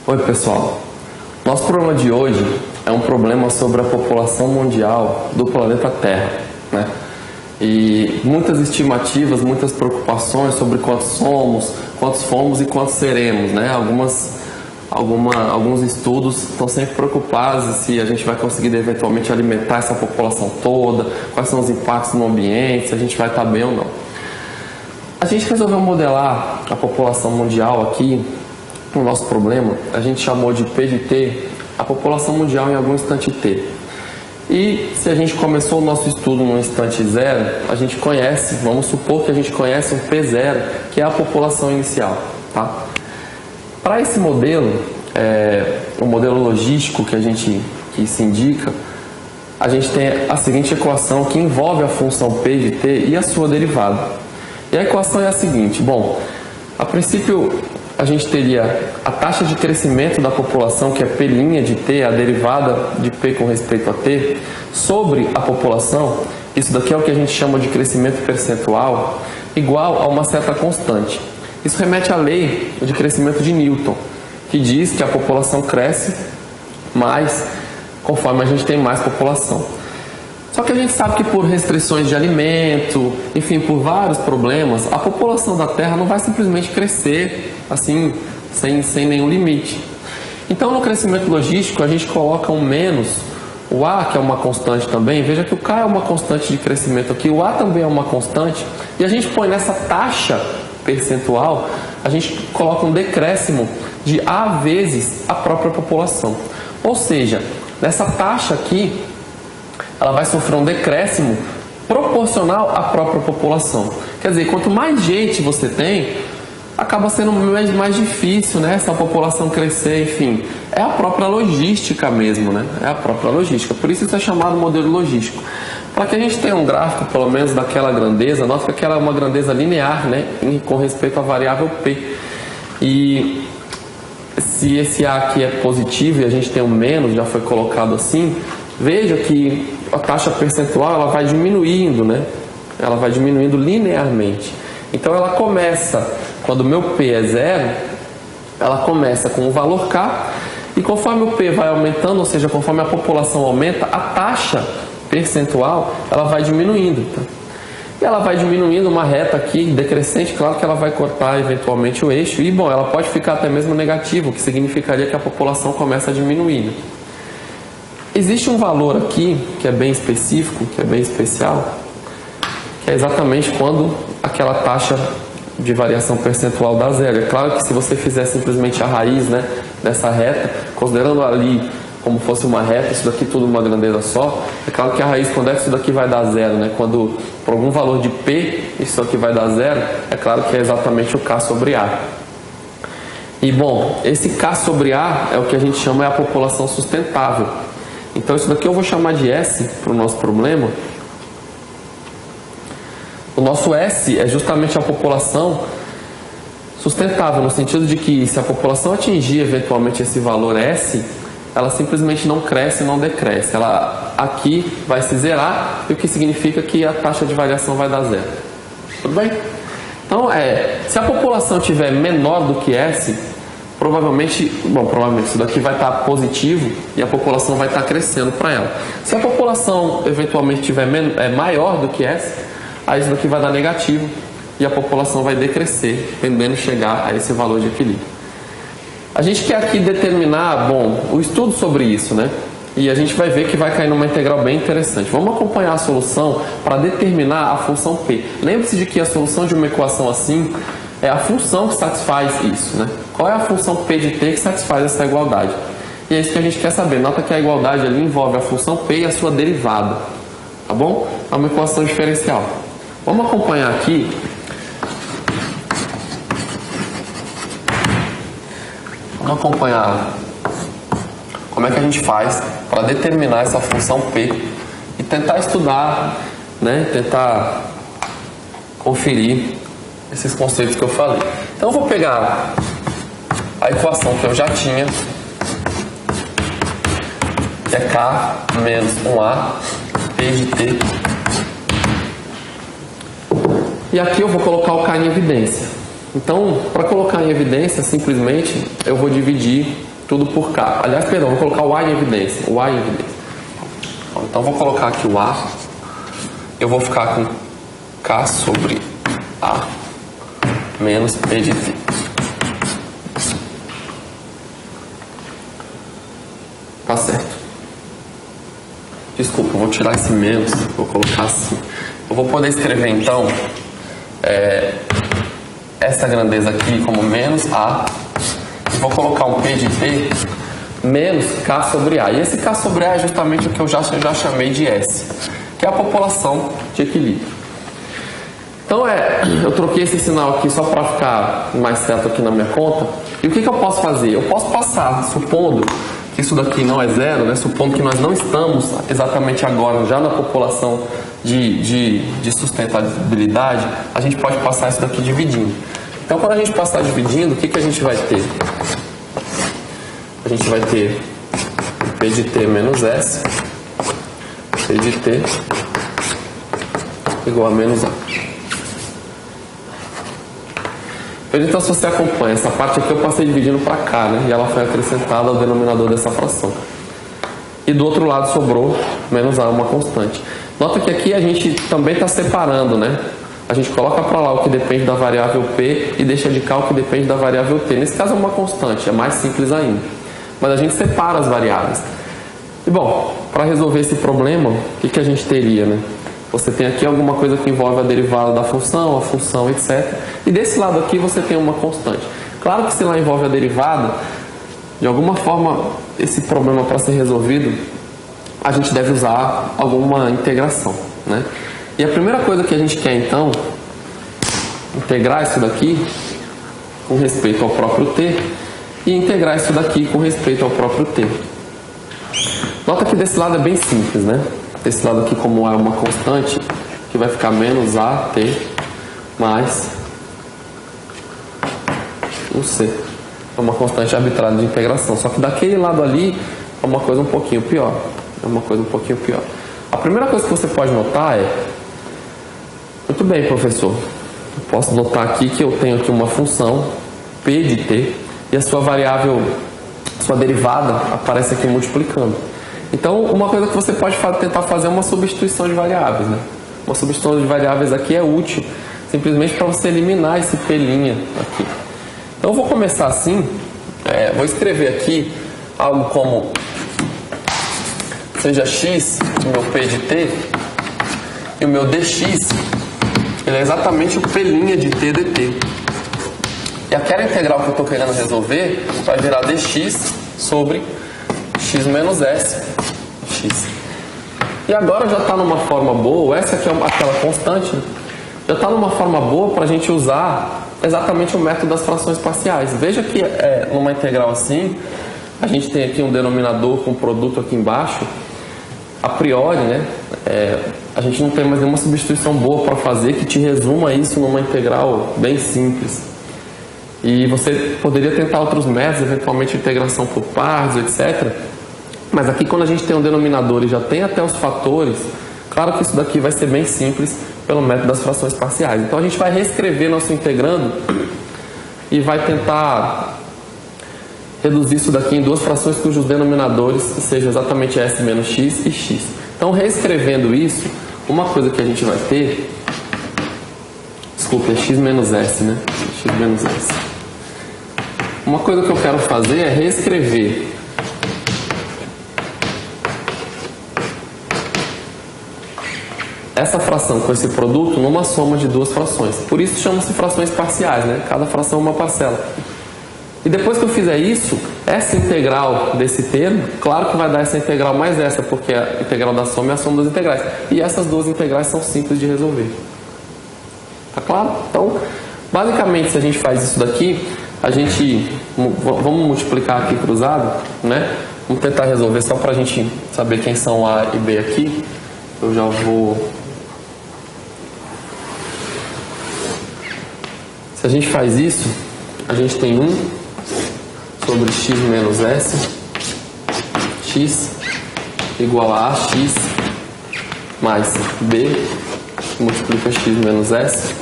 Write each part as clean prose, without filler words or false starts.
Oi pessoal, nosso problema de hoje é um problema sobre a população mundial do planeta Terra, né? E muitas estimativas, muitas preocupações sobre quantos fomos e quantos seremos, né? Alguns estudos estão sempre preocupados se a gente vai conseguir eventualmente alimentar essa população toda, quais são os impactos no ambiente, se a gente vai estar bem ou não. A gente resolveu modelar a população mundial aqui. O nosso problema, a gente chamou de P de T, a população mundial em algum instante T. E se a gente começou o nosso estudo no instante zero, a gente conhece, vamos supor que a gente conhece um P0, que é a população inicial, tá? Para esse modelo, o modelo logístico que se indica, a gente tem a seguinte equação que envolve a função P de T e a sua derivada. E a equação é a seguinte, bom, a princípio a gente teria a taxa de crescimento da população, que é P' de T, a derivada de P com respeito a T, sobre a população, isso daqui é o que a gente chama de crescimento percentual, igual a uma certa constante. Isso remete à lei de crescimento de Newton, que diz que a população cresce mais conforme a gente tem mais população. Só que a gente sabe que por restrições de alimento, enfim, por vários problemas, a população da Terra não vai simplesmente crescer assim, sem nenhum limite. Então, no crescimento logístico, a gente coloca um menos, o A, que é uma constante também, veja que o K é uma constante de crescimento aqui, o A também é uma constante, e a gente põe nessa taxa percentual, a gente coloca um decréscimo de A vezes a própria população. Ou seja, nessa taxa aqui, ela vai sofrer um decréscimo proporcional à própria população. Quer dizer, quanto mais gente você tem, acaba sendo mais difícil, né, essa população crescer, enfim. É a própria logística mesmo, né? É a própria logística. Por isso é chamado modelo logístico. Para que a gente tenha um gráfico, pelo menos daquela grandeza, nota que aquela é uma grandeza linear, né, com respeito à variável P. E se esse A aqui é positivo e a gente tem um menos, já foi colocado assim, veja que a taxa percentual ela vai diminuindo, né? Ela vai diminuindo linearmente. Então ela começa, quando o meu P é zero, ela começa com o valor K, e conforme o P vai aumentando, ou seja, conforme a população aumenta, a taxa percentual ela vai diminuindo. Tá? E ela vai diminuindo uma reta aqui, decrescente, claro que ela vai cortar eventualmente o eixo, e bom, ela pode ficar até mesmo negativa, o que significaria que a população começa a diminuir. Né? Existe um valor aqui, que é bem específico, que é bem especial, que é exatamente quando aquela taxa de variação percentual dá zero. É claro que se você fizer simplesmente a raiz, né, dessa reta, considerando ali como fosse uma reta, isso daqui tudo uma grandeza só, é claro que a raiz, quando é que isso daqui vai dar zero, né? Quando por algum valor de P, isso aqui vai dar zero, é claro que é exatamente o K sobre A. E bom, esse K sobre A é o que a gente chama a população sustentável. Então isso daqui eu vou chamar de S para o nosso problema. O nosso S é justamente a população sustentável, no sentido de que se a população atingir eventualmente esse valor S, ela simplesmente não cresce, não decresce. Ela aqui vai se zerar, o que significa que a taxa de variação vai dar zero. Tudo bem? Então, se a população tiver menor do que S, provavelmente isso daqui vai estar positivo e a população vai estar crescendo para ela. Se a população eventualmente tiver maior do que S, aí isso daqui vai dar negativo e a população vai decrescer, tendendo a chegar a esse valor de equilíbrio. A gente quer aqui determinar, o estudo sobre isso, né? E a gente vai ver que vai cair numa integral bem interessante. Vamos acompanhar a solução para determinar a função P. Lembre-se de que a solução de uma equação assim é a função que satisfaz isso, né? Qual é a função P de T que satisfaz essa igualdade? E é isso que a gente quer saber. Nota que a igualdade ali envolve a função P e a sua derivada, tá bom? É uma equação diferencial. Vamos acompanhar aqui. Vamos acompanhar como é que a gente faz para determinar essa função P e tentar estudar, né? Tentar conferir esses conceitos que eu falei. Então eu vou pegar a equação que eu já tinha, que é K menos 1A P de T. E aqui eu vou colocar o K em evidência. Então, para colocar em evidência, simplesmente eu vou dividir tudo por K. Aliás, perdão, vou colocar o A em evidência. O A em evidência. Então, vou colocar aqui o A. Eu vou ficar com K sobre A menos P de T. Tá certo. Desculpa, eu vou tirar esse menos, vou colocar assim. Eu vou poder escrever, então, essa grandeza aqui como menos A. E vou colocar um P de T menos K sobre A. E esse K sobre A é justamente o que eu já chamei de S, que é a população de equilíbrio. Então, eu troquei esse sinal aqui só para ficar mais certo aqui na minha conta. E o que eu posso fazer? Eu posso passar, supondo que isso daqui não é zero, né? Supondo que nós não estamos exatamente agora já na população de sustentabilidade, a gente pode passar isso daqui dividindo. Então, quando a gente passar dividindo, o que a gente vai ter? A gente vai ter P de T menos S, P de T igual a menos A. Então, se você acompanha, essa parte aqui eu passei dividindo para cá, né? E ela foi acrescentada ao denominador dessa fração. E do outro lado sobrou menos A, uma constante. Nota que aqui a gente também está separando, né? A gente coloca para lá o que depende da variável P e deixa de cá o que depende da variável T. Nesse caso é uma constante, é mais simples ainda. Mas a gente separa as variáveis. E bom, para resolver esse problema, o que a gente teria, né? Você tem aqui alguma coisa que envolve a derivada da função, a função, etc. E desse lado aqui você tem uma constante. Claro que se lá envolve a derivada, de alguma forma, esse problema para ser resolvido, a gente deve usar alguma integração, né? E a primeira coisa que a gente quer, então, integrar isso daqui com respeito ao próprio t e integrar isso daqui com respeito ao próprio t. Nota que desse lado é bem simples, né? Desse lado aqui, como é uma constante, que vai ficar menos AT mais o C. É uma constante arbitrária de integração. Só que daquele lado ali é uma coisa um pouquinho pior. A primeira coisa que você pode notar é: muito bem, professor, eu posso notar aqui que eu tenho aqui uma função P de T e a sua variável, sua derivada aparece aqui multiplicando. Então, uma coisa que você pode tentar fazer é uma substituição de variáveis, né? Uma substituição de variáveis aqui é útil, simplesmente para você eliminar esse P' aqui. Então, eu vou começar assim, vou escrever aqui algo como seja x, o meu P de T, e o meu dx, ele é exatamente o P' de T dt. E aquela integral que eu estou querendo resolver vai virar dx sobre x menos s, x. E agora já está numa forma boa, essa aqui é aquela constante, já está numa forma boa para a gente usar exatamente o método das frações parciais. Veja que numa integral assim, a gente tem aqui um denominador com produto aqui embaixo. A priori, né, a gente não tem mais nenhuma substituição boa para fazer que te resuma isso numa integral bem simples. E você poderia tentar outros métodos, eventualmente integração por pares, etc. Mas aqui, quando a gente tem um denominador e já tem até os fatores, claro que isso daqui vai ser bem simples pelo método das frações parciais. Então a gente vai reescrever nosso integrando e vai tentar reduzir isso daqui em duas frações cujos denominadores sejam exatamente s menos x e x. Então, reescrevendo isso, uma coisa que a gente vai ter, desculpa, é x menos s, né? X menos s. Uma coisa que eu quero fazer é reescrever essa fração com esse produto numa soma de duas frações. Por isso chamam-se frações parciais, né? Cada fração é uma parcela. E depois que eu fizer isso, essa integral desse termo, claro que vai dar essa integral mais essa, porque a integral da soma é a soma das integrais. E essas duas integrais são simples de resolver. Tá claro? Então, basicamente, se a gente faz isso daqui, a gente... Vamos multiplicar aqui cruzado, né? Vamos tentar resolver só para a gente saber quem são A e B aqui. Eu já vou... Se a gente faz isso, a gente tem 1 sobre x menos s, x igual a ax mais b, que multiplica x menos s,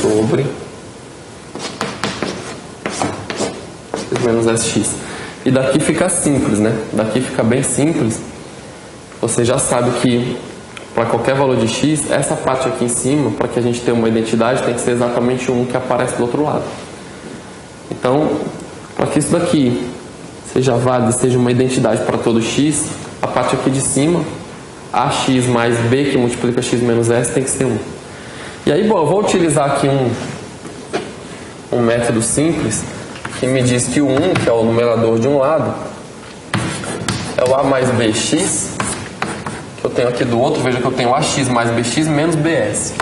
sobre x menos sx. E daqui fica simples, né? Daqui fica bem simples. Você já sabe que para qualquer valor de x, essa parte aqui em cima, para que a gente tenha uma identidade, tem que ser exatamente o 1 que aparece do outro lado. Então, para que isso daqui seja válido, seja uma identidade para todo x, a parte aqui de cima, ax mais b, que multiplica x menos s, tem que ser 1. E aí, bom, eu vou utilizar aqui um método simples, que me diz que o 1, que é o numerador de um lado, é o a mais bx, que eu tenho aqui do outro, veja que eu tenho ax mais bx menos bs.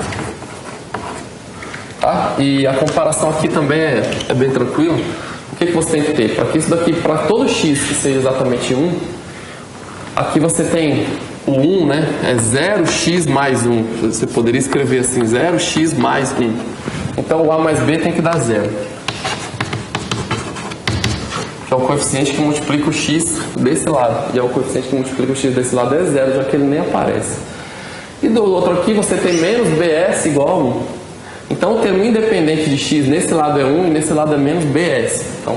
Tá? E a comparação aqui também é bem tranquila. O que você tem que ter? Para que isso daqui, para todo x que seja exatamente 1, aqui você tem o 1, né? É 0x mais 1. Você poderia escrever assim, 0x mais 1. Então o a mais b tem que dar 0. Que é o coeficiente que multiplica o x desse lado. E é o coeficiente que multiplica o x desse lado é 0, já que ele nem aparece. E do outro aqui você tem menos bs igual a 1. Então o termo independente de x nesse lado é 1 e nesse lado é menos bs. Então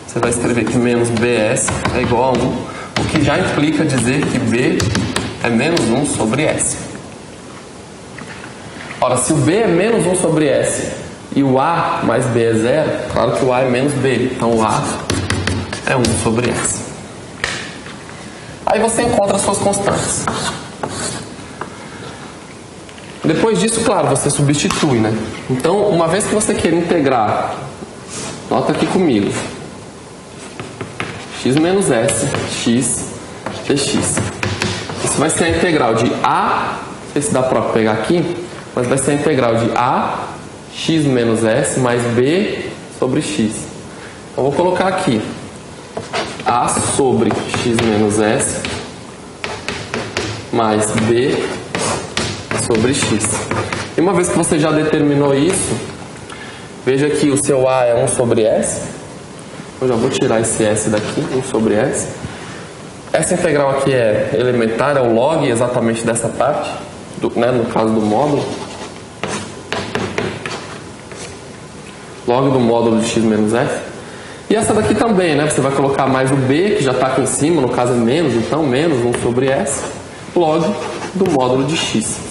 você vai escrever que menos bs é igual a 1, o que já implica dizer que b é menos 1 sobre s. Ora, se o b é menos 1 sobre s e o a mais b é 0, claro que o a é menos b, então o a é 1 sobre s. Aí você encontra as suas constantes. Depois disso, claro, você substitui, né? Então, uma vez que você quer integrar, nota aqui comigo, x menos s, x dx. Isso vai ser a integral de a, não sei se dá para pegar aqui, mas vai ser a integral de a x menos s mais b sobre x. Então, vou colocar aqui a sobre x menos s mais b sobre x. E uma vez que você já determinou isso, veja que o seu a é 1 sobre s. Eu já vou tirar esse s daqui, 1 sobre s. Essa integral aqui é elementar, é o log exatamente dessa parte, né, no caso do módulo. Log do módulo de x menos f. E essa daqui também, né? Você vai colocar mais o b, que já está aqui em cima, no caso é menos, então menos 1 sobre s, log do módulo de x.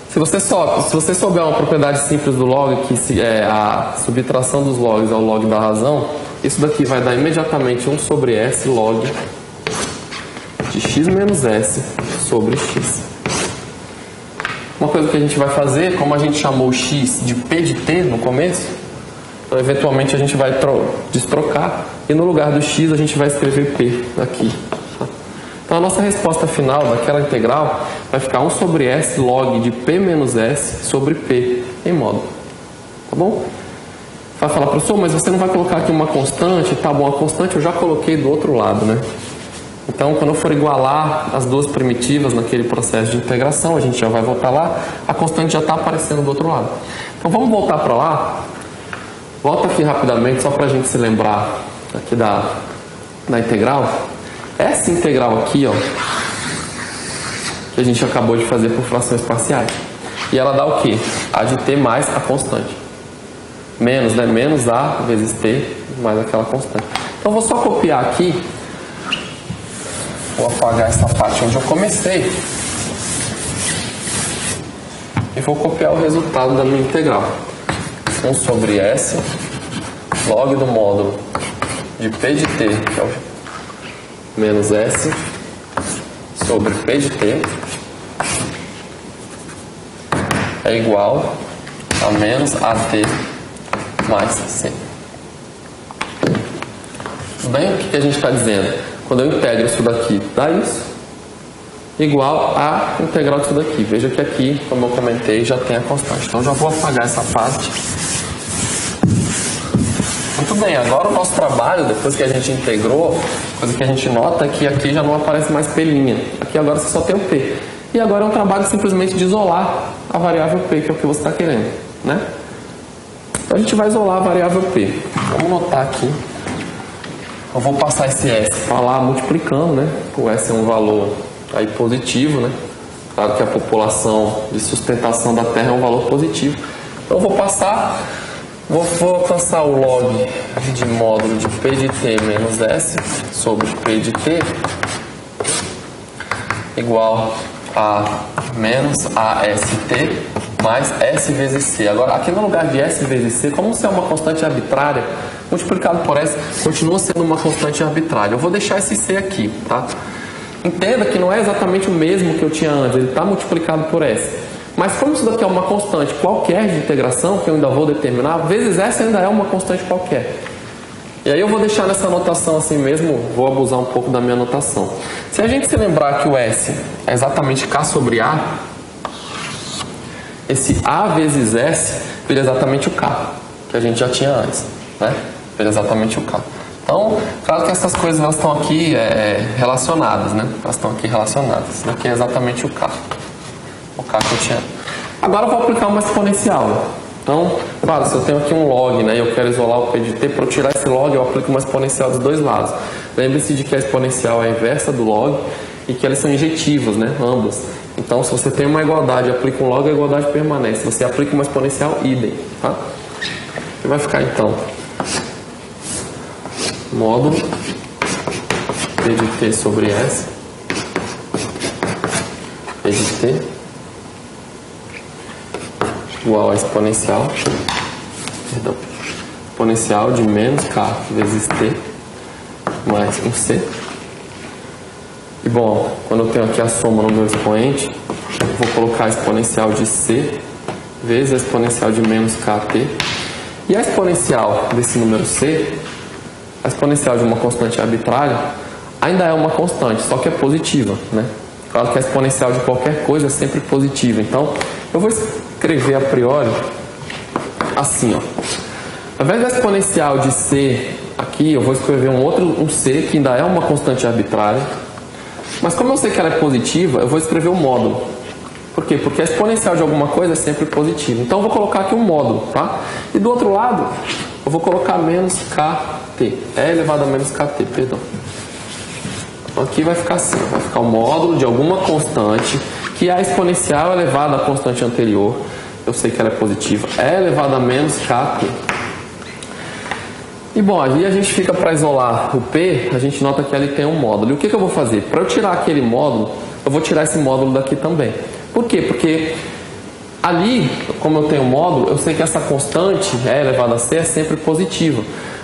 Se você souber uma propriedade simples do log, que é a subtração dos logs ao log da razão, isso daqui vai dar imediatamente 1 sobre s log de x menos s sobre x. Uma coisa que a gente vai fazer, como a gente chamou o x de p de t no começo, então eventualmente a gente vai destrocar e no lugar do x a gente vai escrever p aqui. Então a nossa resposta final daquela integral vai ficar 1 sobre s log de p menos s sobre p em módulo. Tá bom? Vai falar, professor, mas você não vai colocar aqui uma constante? Tá bom, a constante eu já coloquei do outro lado, né? Então, quando eu for igualar as duas primitivas naquele processo de integração, a gente já vai voltar lá, a constante já está aparecendo do outro lado. Então, vamos voltar para lá. Volta aqui rapidamente, só para a gente se lembrar aqui da integral. Essa integral aqui, ó, que a gente acabou de fazer por frações parciais. E ela dá o quê? A de t mais a constante. Menos, né? Menos a vezes t mais aquela constante. Então, vou só copiar aqui. Vou apagar essa parte onde eu comecei. E vou copiar o resultado da minha integral. 1 sobre s log do módulo de p de t, que é o menos s sobre p de t é igual a menos at mais c. Tudo bem? O que a gente está dizendo? Quando eu integro isso daqui, dá isso, igual a integral disso daqui. Veja que aqui, como eu comentei, já tem a constante. Então, já vou apagar essa parte. Muito bem, agora o nosso trabalho, depois que a gente integrou, coisa que a gente nota é que aqui já não aparece mais p'. Aqui agora você só tem o p. E agora é um trabalho simplesmente de isolar a variável p, que é o que você está querendo, né? Então, a gente vai isolar a variável p. Vamos notar aqui. Eu vou passar esse s para lá multiplicando, né? O s é um valor aí positivo, né? Claro que a população de sustentação da Terra é um valor positivo. Então eu vou passar Vou alcançar o log de módulo de P de T menos S sobre P de T igual a menos AST mais S vezes C. Agora, aqui no lugar de S vezes C, como se é uma constante arbitrária, multiplicado por S continua sendo uma constante arbitrária. Eu vou deixar esse C aqui, tá? Entenda que não é exatamente o mesmo que eu tinha antes, ele está multiplicado por S. Mas como isso daqui é uma constante qualquer de integração, que eu ainda vou determinar, vezes S ainda é uma constante qualquer. E aí eu vou deixar nessa notação assim mesmo, vou abusar um pouco da minha notação. Se a gente se lembrar que o S é exatamente K sobre A, esse A vezes S vira exatamente o K, que a gente já tinha antes, né? Vira exatamente o K. Então, claro que essas coisas elas estão aqui relacionadas, né? Elas estão aqui relacionadas. Isso daqui é exatamente o K. O K que eu tinha. Agora eu vou aplicar uma exponencial. Então, claro, se eu tenho aqui um log, né, e eu quero isolar o P de T, para eu tirar esse log eu aplico uma exponencial dos dois lados. Lembre-se de que a exponencial é a inversa do log e que elas são injetivas, né, ambas. Então, se você tem uma igualdade e aplica um log, a igualdade permanece. Se você aplica uma exponencial, idem, tá? E vai ficar então módulo P de T sobre S P de T igual a exponencial de menos K vezes T mais um C. E bom, quando eu tenho aqui a soma no meu expoente, eu vou colocar a exponencial de C vezes a exponencial de menos KT. E a exponencial desse número C, a exponencial de uma constante arbitrária, ainda é uma constante, só que é positiva, né? Claro que a exponencial de qualquer coisa é sempre positiva. Então, eu vou escrever a priori assim, ó. Ao invés da exponencial de C aqui, eu vou escrever um C que ainda é uma constante arbitrária. Mas como eu sei que ela é positiva, eu vou escrever o módulo. Por quê? Porque a exponencial de alguma coisa é sempre positiva. Então eu vou colocar aqui um módulo, tá? E do outro lado, eu vou colocar menos KT. É elevado a menos KT, perdão. Então aqui vai ficar assim, vai ficar o módulo de alguma constante, que a exponencial elevada à constante anterior, eu sei que ela é positiva, é elevado a menos KT. E bom, aí a gente fica para isolar o P, a gente nota que ali tem um módulo. E o que eu vou fazer? Para eu tirar aquele módulo, eu vou tirar esse módulo daqui também. Por quê? Porque ali, como eu tenho um módulo, eu sei que essa constante, E elevado a C, é sempre positiva.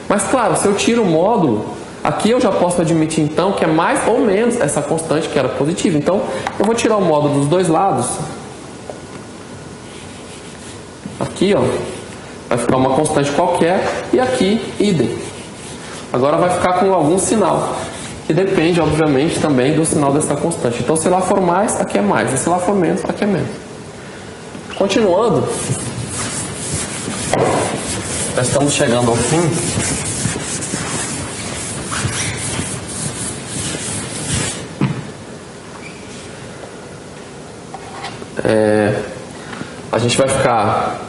Mas claro, se eu tiro o módulo, aqui eu já posso admitir então que é mais ou menos essa constante que era positiva. Então, eu vou tirar o módulo dos dois lados. Aqui, ó. Vai ficar uma constante qualquer e aqui, idem. Agora vai ficar com algum sinal, que depende, obviamente, também do sinal dessa constante. Então, se lá for mais, aqui é mais. E se lá for menos, aqui é menos. Continuando, já estamos chegando ao fim. A gente vai ficar...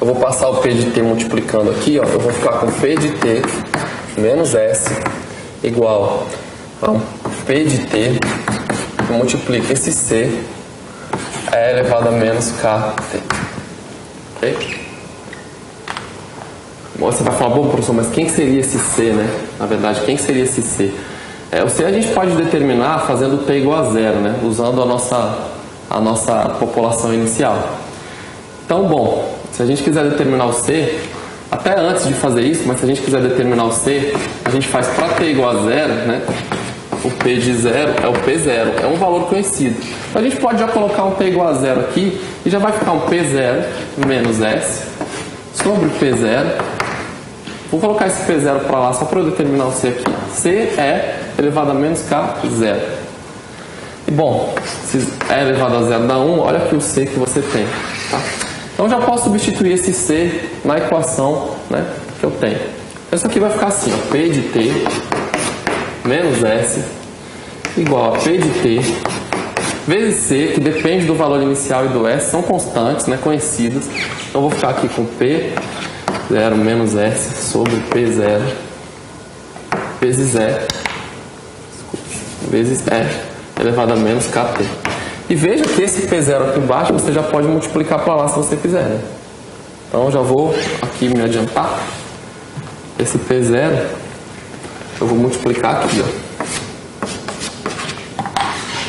Eu vou passar o P de T multiplicando aqui, ó. Eu vou ficar com P de T menos S igual a P de T que multiplica esse C é elevado a menos KT. Ok? Bom, você vai falar, bom, professor, mas quem seria esse C, né? Na verdade, quem seria esse C? O C a gente pode determinar fazendo T igual a zero, né? Usando a nossa população inicial. Então, bom, se a gente quiser determinar o C, até antes de fazer isso, mas se a gente quiser determinar o C, a gente faz para T igual a zero, né? O P de zero é o P0, é um valor conhecido. Então a gente pode já colocar um T igual a zero aqui e já vai ficar um P0 menos S sobre P0. Vou colocar esse P0 para lá só para eu determinar o C aqui. C é elevado a menos K0. E bom, se é elevado a zero dá 1, olha aqui o C que você tem, tá? Então já posso substituir esse C na equação, né, que eu tenho. Isso aqui vai ficar assim, ó, P de T menos S igual a P de T vezes C, que depende do valor inicial e do S, são constantes, né, conhecidas. Então eu vou ficar aqui com P0 menos S sobre P0 vezes E elevado a menos KT. E veja que esse P0 aqui embaixo você já pode multiplicar para lá se você quiser, né? Então já vou aqui me adiantar. Esse P0 eu vou multiplicar aqui, ó.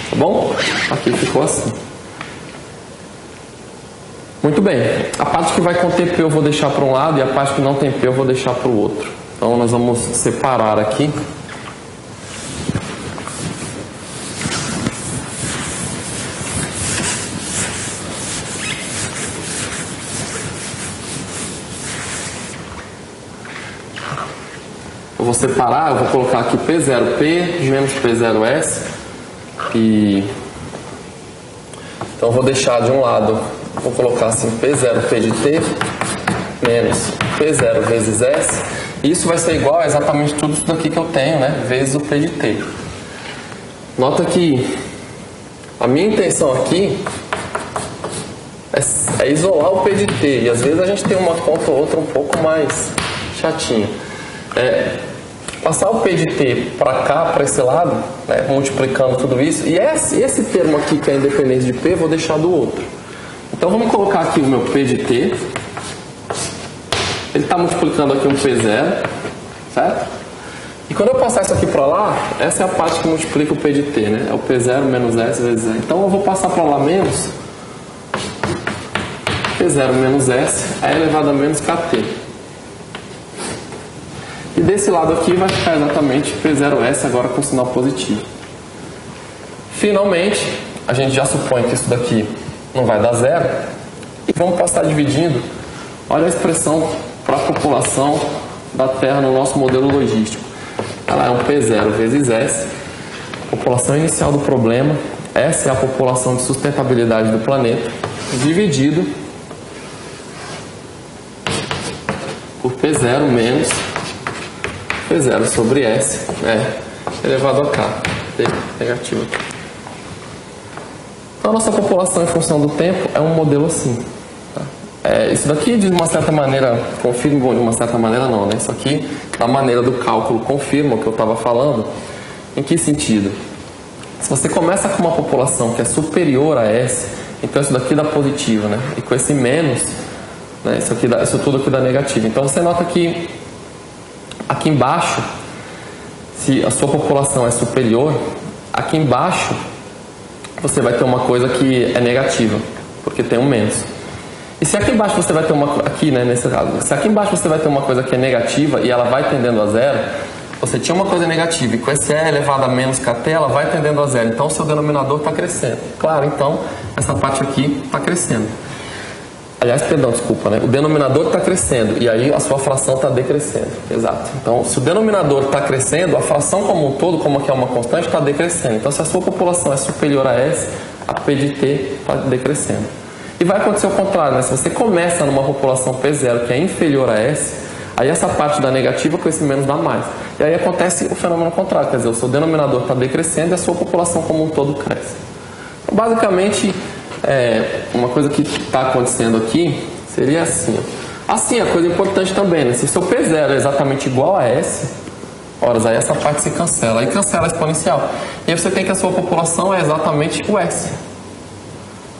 Tá bom? Aqui ficou assim. Muito bem. A parte que vai conter P eu vou deixar para um lado e a parte que não tem P eu vou deixar para o outro. Então nós vamos separar aqui. Eu vou separar, eu vou colocar aqui P0P menos P0S. Então eu vou deixar de um lado, vou colocar assim P0P de T menos P0 vezes S. E isso vai ser igual a exatamente tudo isso daqui que eu tenho, né? Vezes o P de T. Nota que a minha intenção aqui é isolar o P de T. E às vezes a gente tem uma conta ou outra um pouco mais chatinha. Passar o P de T para cá, para esse lado, né, multiplicando tudo isso, e esse termo aqui que é independente de P, eu vou deixar do outro. Então vamos colocar aqui o meu P de T, ele está multiplicando aqui um P0, certo? E quando eu passar isso aqui para lá, essa é a parte que multiplica o P de T, né? É o P0 menos S vezes S. Então eu vou passar para lá menos P0 menos S, é elevado a menos KT. E desse lado aqui vai ficar exatamente P0S agora com sinal positivo. Finalmente, a gente já supõe que isso daqui não vai dar zero. E vamos passar dividindo. Olha a expressão para a população da Terra no nosso modelo logístico. Ela é um P0 vezes S. População inicial do problema. Essa é a população de sustentabilidade do planeta. Dividido por P0 menos P0 sobre S, elevado a K, T negativo. Então a nossa população em função do tempo é um modelo assim. Tá? Isso daqui de uma certa maneira confirma, bom, de uma certa maneira não, né? Isso aqui, da maneira do cálculo, confirma o que eu estava falando. Em que sentido? Se você começa com uma população que é superior a S, então isso daqui dá positivo, né? E com esse menos, né, isso tudo aqui dá negativo. Então você nota que aqui embaixo, se a sua população é superior, aqui embaixo você vai ter uma coisa que é negativa, porque tem um menos. E se aqui embaixo você vai ter aqui, né, nesse caso, se aqui embaixo você vai ter uma coisa que é negativa e ela vai tendendo a zero, você tinha uma coisa negativa e com esse E elevado a menos KT, ela vai tendendo a zero. Então o seu denominador está crescendo. Claro, então essa parte aqui está crescendo. Aliás, perdão, desculpa, né? O denominador está crescendo e aí a sua fração está decrescendo. Exato. Então, se o denominador está crescendo, a fração como um todo, como aqui é uma constante, está decrescendo. Então, se a sua população é superior a S, a P de T está decrescendo. E vai acontecer o contrário, né? Se você começa numa população P0 que é inferior a S, aí essa parte da negativa com esse menos dá mais. E aí acontece o fenômeno contrário, quer dizer, o seu denominador está decrescendo e a sua população como um todo cresce. Então, basicamente, uma coisa que está acontecendo aqui seria assim. Assim, a coisa importante também, né? Se o seu P0 é exatamente igual a S, horas, aí essa parte se cancela, aí cancela a exponencial. E aí você tem que a sua população é exatamente o S.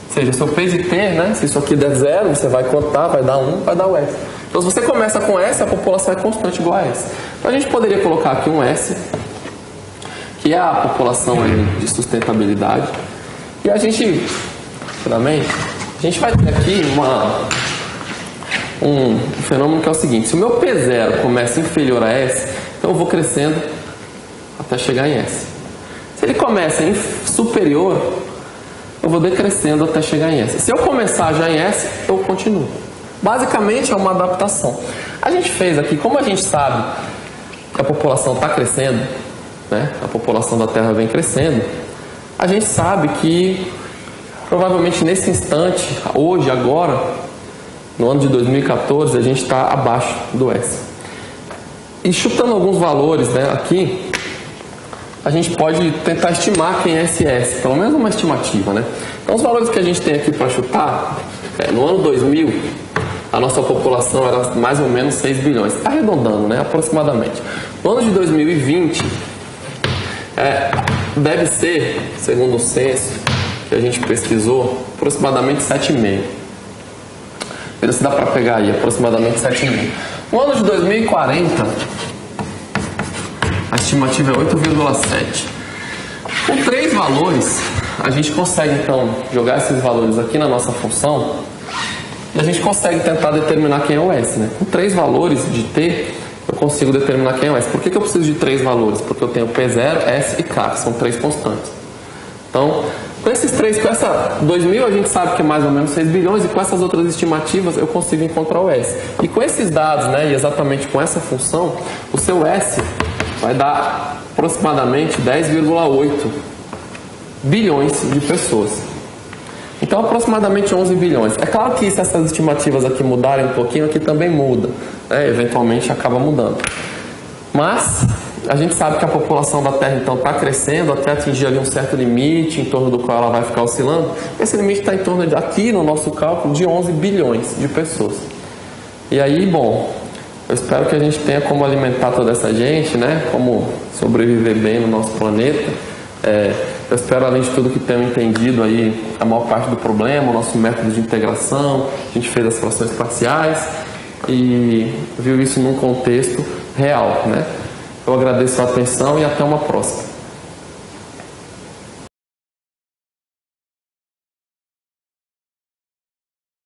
Ou seja, seu P de T, né? Se isso aqui der zero, você vai contar, vai dar 1, vai dar o S. Então, se você começa com S, a população é constante igual a S. Então, a gente poderia colocar aqui um S, que é a população de sustentabilidade. E a gente, finalmente, a gente vai ter aqui um fenômeno que é o seguinte: se o meu P0 começa inferior a S, então eu vou crescendo até chegar em S. Se ele começa em superior, eu vou decrescendo até chegar em S. Se eu começar já em S, eu continuo. Basicamente é uma adaptação. A gente fez aqui, como a gente sabe que a população está crescendo, né? A população da Terra vem crescendo, a gente sabe que provavelmente nesse instante, hoje, agora, no ano de 2014, a gente está abaixo do S. E chutando alguns valores, né, aqui, a gente pode tentar estimar quem é esse S, pelo menos uma estimativa, né? Então os valores que a gente tem aqui para chutar, no ano 2000, a nossa população era mais ou menos 6 bilhões, arredondando, né, aproximadamente. No ano de 2020, deve ser, segundo o censo que a gente pesquisou, aproximadamente 7,5. Veja se dá para pegar aí, aproximadamente 7 mil. No ano de 2040, a estimativa é 8,7. Com 3 valores, a gente consegue então jogar esses valores aqui na nossa função e a gente consegue tentar determinar quem é o S, né? Com 3 valores de T, eu consigo determinar quem é o S. Por que eu preciso de 3 valores? Porque eu tenho P0, S e K, que são 3 constantes. Então, com esses 3, com essa 2000 a gente sabe que é mais ou menos 6 bilhões e com essas outras estimativas eu consigo encontrar o S. E com esses dados, né, e exatamente com essa função, o seu S vai dar aproximadamente 10,8 bilhões de pessoas. Então, aproximadamente 11 bilhões. É claro que se essas estimativas aqui mudarem um pouquinho, aqui também muda, né? Eventualmente acaba mudando. Mas a gente sabe que a população da Terra então está crescendo até atingir ali um certo limite em torno do qual ela vai ficar oscilando. Esse limite está em torno de, aqui no nosso cálculo, de 11 bilhões de pessoas. E aí, bom, eu espero que a gente tenha como alimentar toda essa gente, né? Como sobreviver bem no nosso planeta. Eu espero, além de tudo, que tenham entendido aí a maior parte do problema, o nosso método de integração. A gente fez as frações parciais e viu isso num contexto real, né? Eu agradeço a atenção e até uma próxima.